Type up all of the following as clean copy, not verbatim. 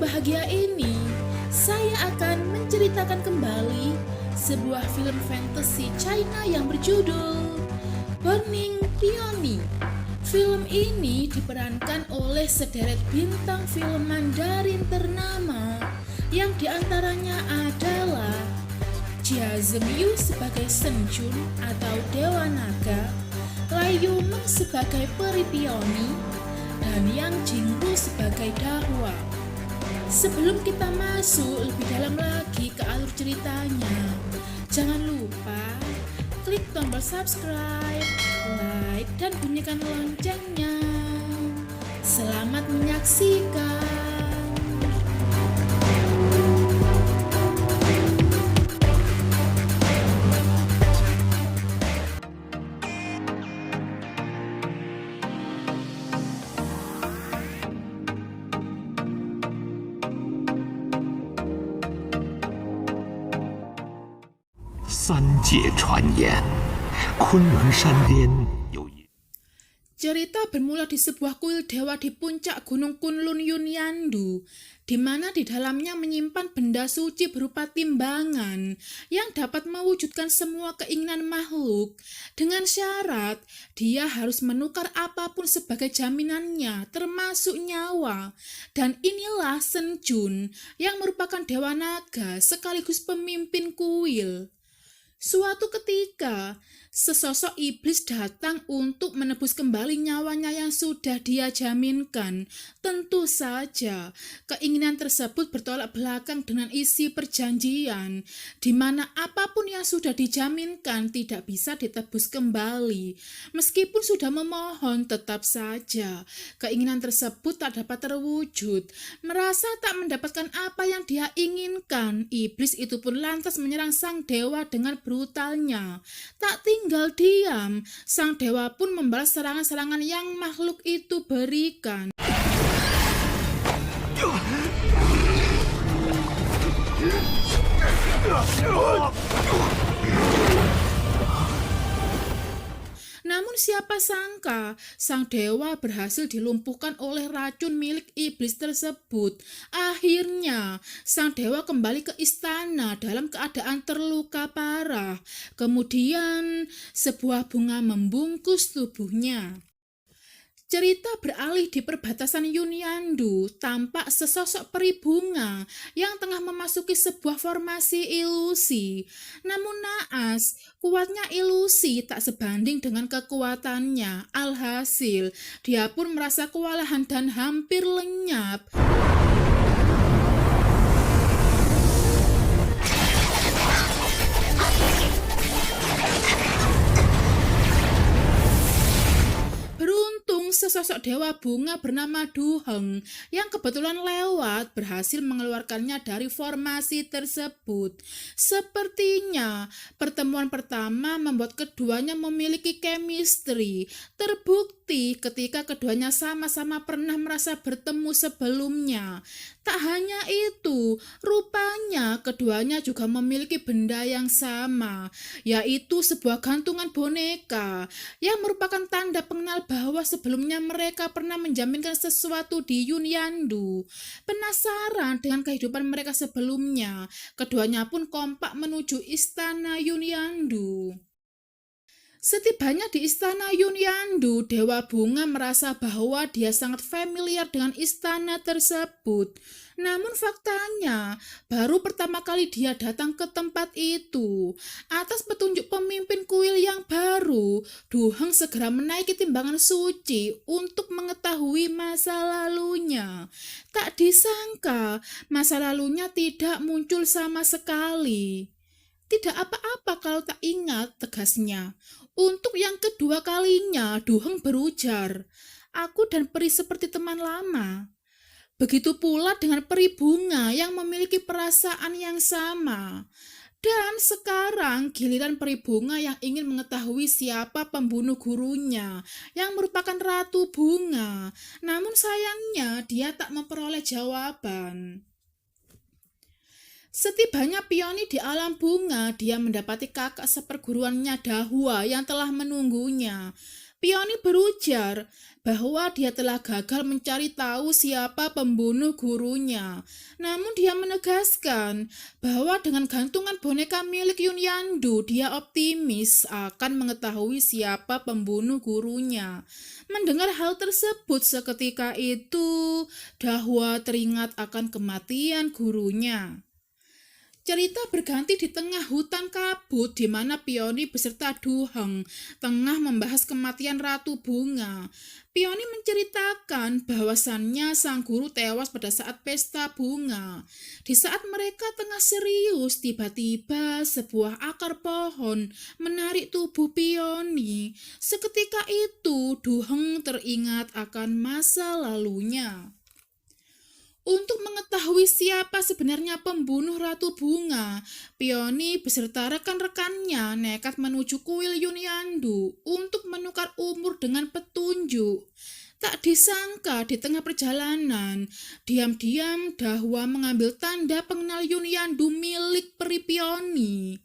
bahagia ini, saya akan menceritakan kembali sebuah film fantasy China yang berjudul Burning Peony. Film ini diperankan oleh sederet bintang film Mandarin ternama yang diantaranya adalah Jia Zhengyu sebagai Shen Jun atau Dewa Naga, Lai Yumeng sebagai Peri Peony, dan Yang Jingru sebagai Dahua. Sebelum kita masuk lebih dalam lagi ke alur ceritanya, jangan lupa klik tombol subscribe, like, dan bunyikan loncengnya. Selamat menyaksikan. Kunlun Shandian Cerita bermula di sebuah kuil dewa di puncak Gunung Kunlun Yunyandu, di mana di dalamnya menyimpan benda suci berupa timbangan yang dapat mewujudkan semua keinginan makhluk, dengan syarat dia harus menukar apapun sebagai jaminannya, termasuk nyawa. Dan inilah Shen Jun yang merupakan dewa naga sekaligus pemimpin kuil. Suatu ketika, sesosok iblis datang untuk menebus kembali nyawanya yang sudah dia jaminkan. Tentu saja, keinginan tersebut bertolak belakang dengan isi perjanjian, di mana apapun yang sudah dijaminkan tidak bisa ditebus kembali. Meskipun sudah memohon, tetap saja keinginan tersebut tak dapat terwujud. Merasa tak mendapatkan apa yang dia inginkan, iblis itu pun lantas menyerang sang dewa dengan brutalnya. Tak tinggal diam, sang dewa pun membalas serangan-serangan yang makhluk itu berikan. Namun siapa sangka, sang dewa berhasil dilumpuhkan oleh racun milik iblis tersebut. Akhirnya, sang dewa kembali ke istana dalam keadaan terluka parah. Kemudian, sebuah bunga membungkus tubuhnya. Cerita beralih di perbatasan Yunyandu, tampak sesosok peri bunga yang tengah memasuki sebuah formasi ilusi. Namun naas, kuatnya ilusi tak sebanding dengan kekuatannya. Alhasil, dia pun merasa kewalahan dan hampir lenyap. Sesosok dewa bunga bernama Du Heng yang kebetulan lewat berhasil mengeluarkannya dari formasi tersebut. Sepertinya pertemuan pertama membuat keduanya memiliki chemistry. Terbukti ketika keduanya sama-sama pernah merasa bertemu sebelumnya. Tak hanya itu, rupanya keduanya juga memiliki benda yang sama, yaitu sebuah gantungan boneka yang merupakan tanda pengenal bahwa sebelumnya mereka pernah menjaminkan sesuatu di Yunyandu. Penasaran dengan kehidupan mereka sebelumnya, keduanya pun kompak menuju istana Yunyandu. Setibanya di istana Yunyandu, Dewa Bunga merasa bahwa dia sangat familiar dengan istana tersebut. Namun faktanya, baru pertama kali dia datang ke tempat itu. Atas petunjuk pemimpin kuil yang baru, Du Heng segera menaiki timbangan suci untuk mengetahui masa lalunya. Tak disangka, masa lalunya tidak muncul sama sekali. Tidak apa-apa kalau tak ingat, tegasnya. Untuk yang kedua kalinya, Du Heng berujar, "Aku dan peri seperti teman lama." Begitu pula dengan peri bunga yang memiliki perasaan yang sama. Dan sekarang giliran peri bunga yang ingin mengetahui siapa pembunuh gurunya, yang merupakan Ratu Bunga. Namun sayangnya dia tak memperoleh jawaban. Setibanya Peony di alam bunga, dia mendapati kakak seperguruannya Dahua yang telah menunggunya. Pioni berujar bahwa dia telah gagal mencari tahu siapa pembunuh gurunya. Namun dia menegaskan bahwa dengan gantungan boneka milik Yun Yandu, dia optimis akan mengetahui siapa pembunuh gurunya. Mendengar hal tersebut seketika itu, Dahua teringat akan kematian gurunya. Cerita berganti di tengah hutan kabut di mana Pioni beserta Du Heng tengah membahas kematian Ratu Bunga. Pioni menceritakan bahwasannya sang guru tewas pada saat pesta bunga. Di saat mereka tengah serius, tiba-tiba sebuah akar pohon menarik tubuh Pioni. Seketika itu, Du Heng teringat akan masa lalunya. Untuk mengetahui siapa sebenarnya pembunuh Ratu Bunga, Pioni beserta rekan-rekannya nekat menuju kuil Yun Yandu untuk menukar umur dengan petunjuk. Tak disangka di tengah perjalanan, diam-diam Dahua mengambil tanda pengenal Yun Yandu milik peri Pioni.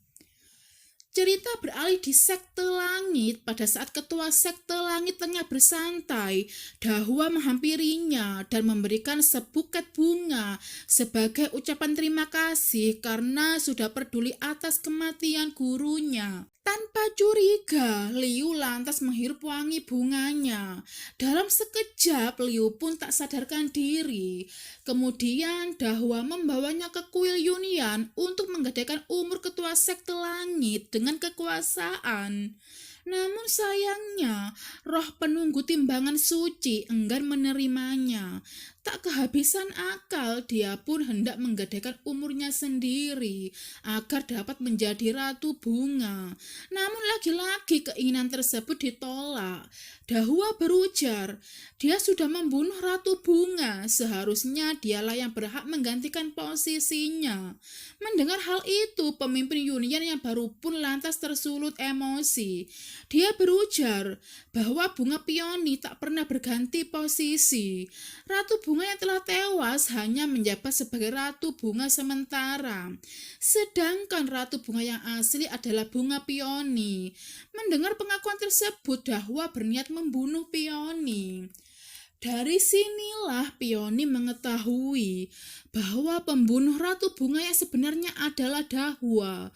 Cerita beralih di sekte langit. Pada saat ketua sekte langit tengah bersantai, Dahua menghampirinya dan memberikan sebuket bunga sebagai ucapan terima kasih karena sudah peduli atas kematian gurunya. Tanpa curiga, Liu lantas menghirup wangi bunganya. Dalam sekejap, Liu pun tak sadarkan diri. Kemudian Dahua membawanya ke kuil Yunyan untuk menggadaikan umur ketua sekte langit dengan kekuasaan. Namun sayangnya, roh penunggu timbangan suci enggan menerimanya. Tak kehabisan akal, dia pun hendak menggadaikan umurnya sendiri agar dapat menjadi Ratu Bunga. Namun lagi-lagi keinginan tersebut ditolak. Dahua berujar, dia sudah membunuh Ratu Bunga, seharusnya dialah yang berhak menggantikan posisinya. Mendengar hal itu, pemimpin Yunyan yang baru pun lantas tersulut emosi. Dia berujar bahwa bunga Pioni tak pernah berganti posisi. Ratu Bunga yang telah tewas hanya menjabat sebagai Ratu Bunga sementara. Sedangkan Ratu Bunga yang asli adalah bunga Pioni. Mendengar pengakuan tersebut, Dahua berniat membunuh Pioni. Dari sinilah Pioni mengetahui bahwa pembunuh Ratu Bunga yang sebenarnya adalah Dahua.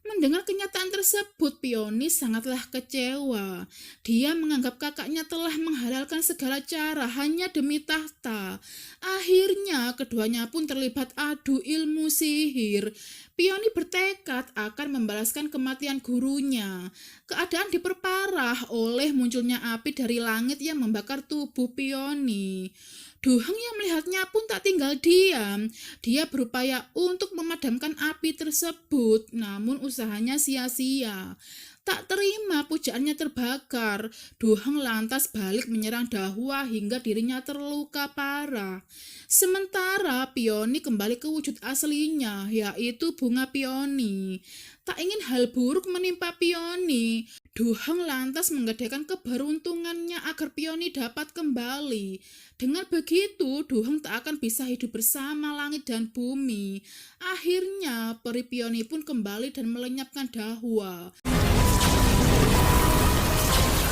Mendengar kenyataan tersebut, Pioni sangatlah kecewa. Dia menganggap kakaknya telah menghalalkan segala cara hanya demi tahta. Akhirnya keduanya pun terlibat adu ilmu sihir. Pioni bertekad akan membalaskan kematian gurunya. Keadaan diperparah oleh munculnya api dari langit yang membakar tubuh Pioni. Du Heng yang melihatnya pun tak tinggal diam. Dia berupaya untuk memadamkan api tersebut, namun usahanya sia-sia. Tak terima pujaannya terbakar, Du Heng lantas balik menyerang Dahua hingga dirinya terluka parah. Sementara Pioni kembali ke wujud aslinya, yaitu bunga Pioni. Tak ingin hal buruk menimpa Pioni, Du Heng lantas menggadaikan keberuntungannya agar Pioni dapat kembali. Dengan begitu, Du Heng tak akan bisa hidup bersama langit dan bumi. Akhirnya, peri Pioni pun kembali dan melenyapkan Dahua.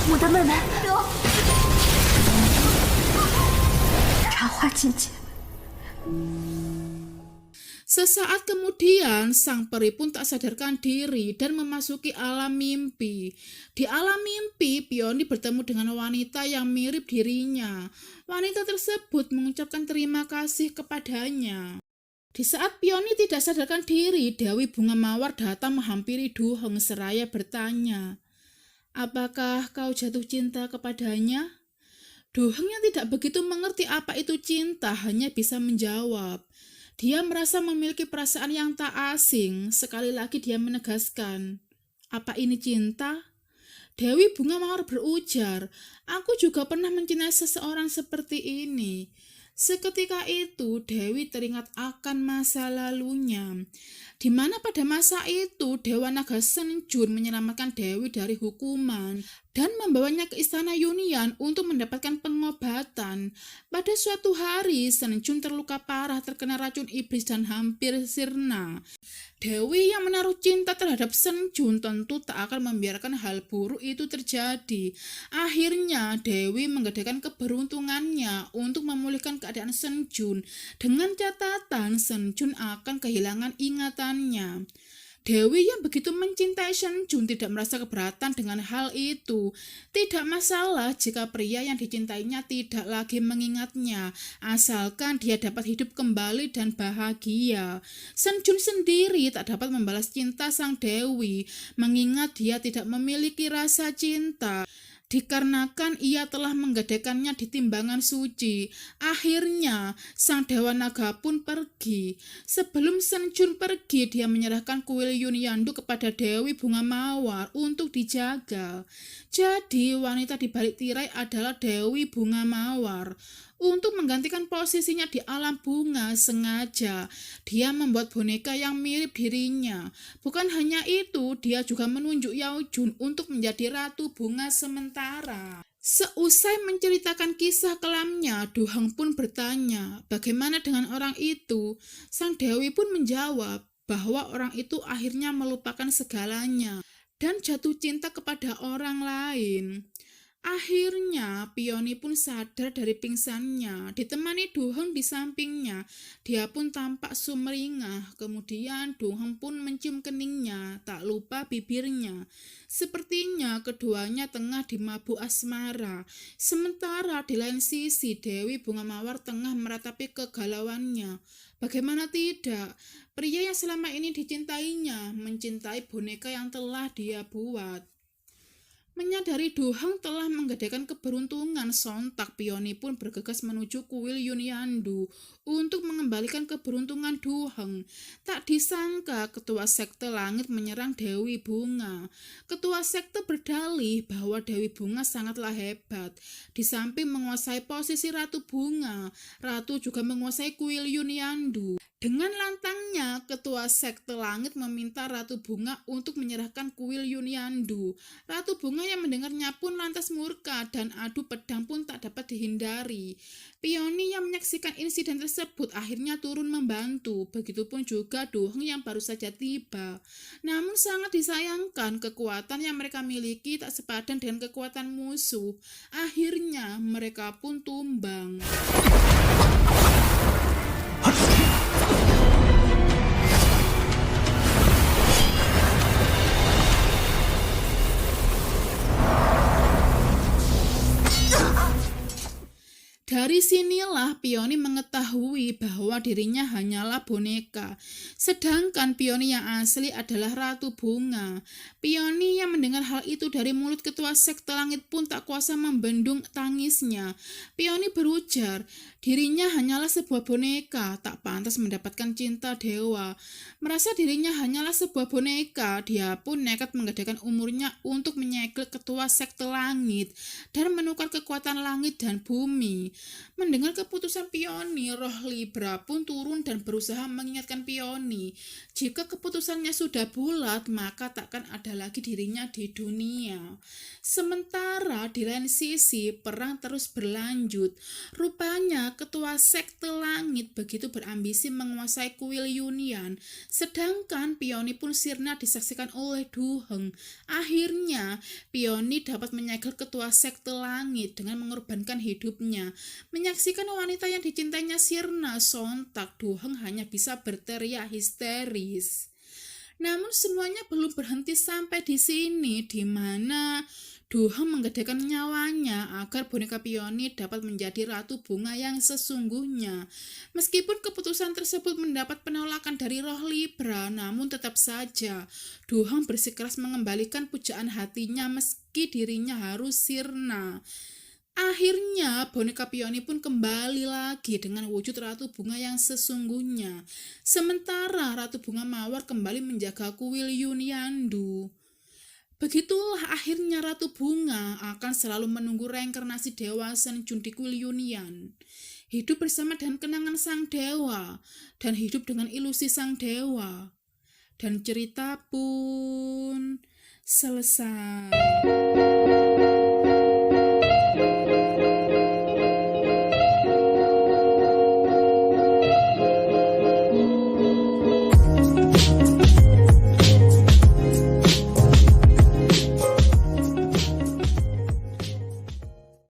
我的妹妹，插花姐姐。 Sesaat kemudian, sang peri pun tak sadarkan diri dan memasuki alam mimpi. Di alam mimpi, Pioni bertemu dengan wanita yang mirip dirinya. Wanita tersebut mengucapkan terima kasih kepadanya. Di saat Pioni tidak sadarkan diri, Dewi Bunga Mawar datang menghampiri Du Heng seraya bertanya, "Apakah kau jatuh cinta kepadanya?" Du Heng yang tidak begitu mengerti apa itu cinta hanya bisa menjawab. Dia merasa memiliki perasaan yang tak asing. Sekali lagi dia menegaskan, "Apa ini cinta?" Dewi Bunga Mawar berujar, "Aku juga pernah mencintai seseorang seperti ini." Seketika itu, Dewi teringat akan masa lalunya, di mana pada masa itu Dewa Naga Senjun menyelamatkan Dewi dari hukuman. dan membawanya ke istana Yunian untuk mendapatkan pengobatan. Pada suatu hari, Senjun terluka parah terkena racun iblis dan hampir sirna. Dewi yang menaruh cinta terhadap Senjun tentu tak akan membiarkan hal buruk itu terjadi. Akhirnya, Dewi menggadaikan keberuntungannya untuk memulihkan keadaan Senjun dengan catatan Senjun akan kehilangan ingatannya. Dewi yang begitu mencintai Senjun tidak merasa keberatan dengan hal itu. Tidak masalah jika pria yang dicintainya tidak lagi mengingatnya, asalkan dia dapat hidup kembali dan bahagia. Senjun sendiri tak dapat membalas cinta sang Dewi, mengingat dia tidak memiliki rasa cinta. Dikarenakan ia telah menggadaikannya di timbangan suci. Akhirnya, sang Dewa Naga pun pergi. Sebelum Senjun pergi, dia menyerahkan kuil Yunyandu kepada Dewi Bunga Mawar untuk dijaga. Jadi, wanita di balik tirai adalah Dewi Bunga Mawar. Untuk menggantikan posisinya di alam bunga, sengaja dia membuat boneka yang mirip dirinya. Bukan hanya itu, dia juga menunjuk Yaojun untuk menjadi ratu bunga sementara. Seusai menceritakan kisah kelamnya, Duheng pun bertanya, bagaimana dengan orang itu? Sang Dewi pun menjawab bahwa orang itu akhirnya melupakan segalanya dan jatuh cinta kepada orang lain. Akhirnya, Pioni pun sadar dari pingsannya, ditemani Duheng di sampingnya. Dia pun tampak sumringah, kemudian Duheng pun mencium keningnya, tak lupa bibirnya. Sepertinya keduanya tengah dimabuk asmara. Sementara di lain sisi, Dewi Bunga Mawar tengah meratapi kegalauannya. Bagaimana tidak, pria yang selama ini dicintainya, mencintai boneka yang telah dia buat. Menyadari Duheng telah menggadaikan keberuntungan, sontak Pioni pun bergegas menuju kuil Yunyandu untuk mengembalikan keberuntungan Duheng. Tak disangka ketua sekte langit menyerang Dewi Bunga. Ketua sekte berdalih bahwa Dewi Bunga sangatlah hebat. Di samping menguasai posisi Ratu Bunga, Ratu juga menguasai kuil Yunyandu. Dengan lantangnya, ketua sekte langit meminta Ratu Bunga untuk menyerahkan kuil Yunyandu. Ratu Bunga yang mendengarnya pun lantas murka dan adu pedang pun tak dapat dihindari. Pioni yang menyaksikan insiden tersebut akhirnya turun membantu, begitupun juga Duheng yang baru saja tiba. Namun sangat disayangkan, kekuatan yang mereka miliki tak sepadan dengan kekuatan musuh. Akhirnya mereka pun tumbang. Dari sinilah Pioni mengetahui bahwa dirinya hanyalah boneka, sedangkan Pioni yang asli adalah Ratu Bunga. Pioni yang mendengar hal itu dari mulut ketua sekte langit pun tak kuasa membendung tangisnya. Pioni berujar, dirinya hanyalah sebuah boneka, tak pantas mendapatkan cinta dewa. Merasa dirinya hanyalah sebuah boneka, dia pun nekat menggadaikan umurnya untuk menyegel ketua sekte langit dan menukar kekuatan langit dan bumi. Mendengar keputusan Pioni, roh Libra pun turun dan berusaha mengingatkan Pioni. Jika keputusannya sudah bulat, maka takkan ada lagi dirinya di dunia. Sementara di lain sisi, perang terus berlanjut. Rupanya ketua sekte langit begitu berambisi menguasai kuil Yunian, sedangkan Pioni pun sirna disaksikan oleh Duheng. Akhirnya, Pioni dapat menyegel ketua sekte langit dengan mengorbankan hidupnya. Menyaksikan wanita yang dicintainya sirna, sontak Duheng hanya bisa berteriak histeris. Namun semuanya belum berhenti sampai di sini, di mana Duheng menggadaikan nyawanya agar boneka Pioni dapat menjadi Ratu Bunga yang sesungguhnya. Meskipun keputusan tersebut mendapat penolakan dari roh Libra, namun tetap saja Duheng bersikeras mengembalikan pujaan hatinya meski dirinya harus sirna. Akhirnya boneka Pioni pun kembali lagi dengan wujud Ratu Bunga yang sesungguhnya. Sementara Ratu Bunga Mawar kembali menjaga kuil Yunyandu. Begitulah akhirnya Ratu Bunga akan selalu menunggu reinkarnasi Dewa Senjun di kuil Yunian. Hidup bersama dengan kenangan sang dewa dan hidup dengan ilusi sang dewa. Dan cerita pun selesai.